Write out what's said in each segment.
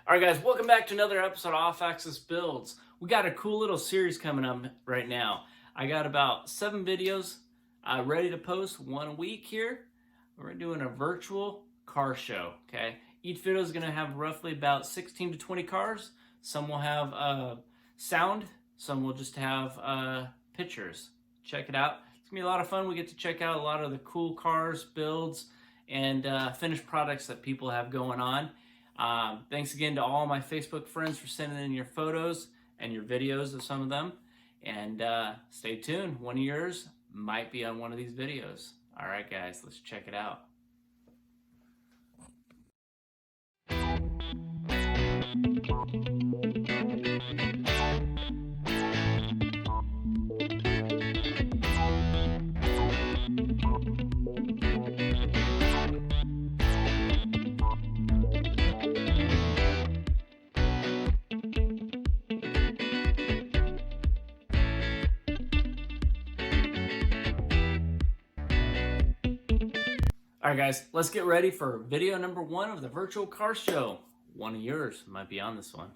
Alright guys, welcome back to another episode of Off Axis Builds. We got a cool little series coming up right now. I got about 7 videos ready to post, 1 a week here. We're doing a virtual car show, okay? Each video is going to have roughly about 16 to 20 cars. Some will have sound, some will just have pictures. Check it out. It's going to be a lot of fun. We get to check out a lot of the cool cars, builds, and finished products that people have going on. Thanks again to all my Facebook friends for sending in your photos and your videos of some of them. And stay tuned. One of yours might be on one of these videos. All right, guys, let's check it out. All right, guys, let's get ready for video number 1 of the virtual car show. One of yours might be on this one.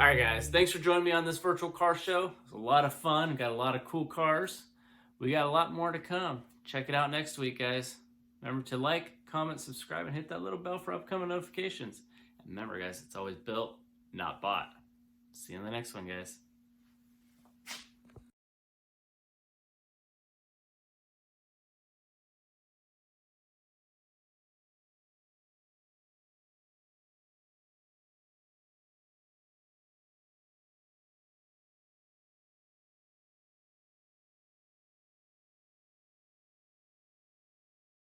All right, guys, thanks for joining me on this virtual car show. It was a lot of fun. Got a lot of cool cars. We got a lot more to come. Check it out next week, guys. Remember to like, comment, subscribe, and hit that little bell for upcoming notifications. And remember, guys, it's always built, not bought. See you in the next one, guys.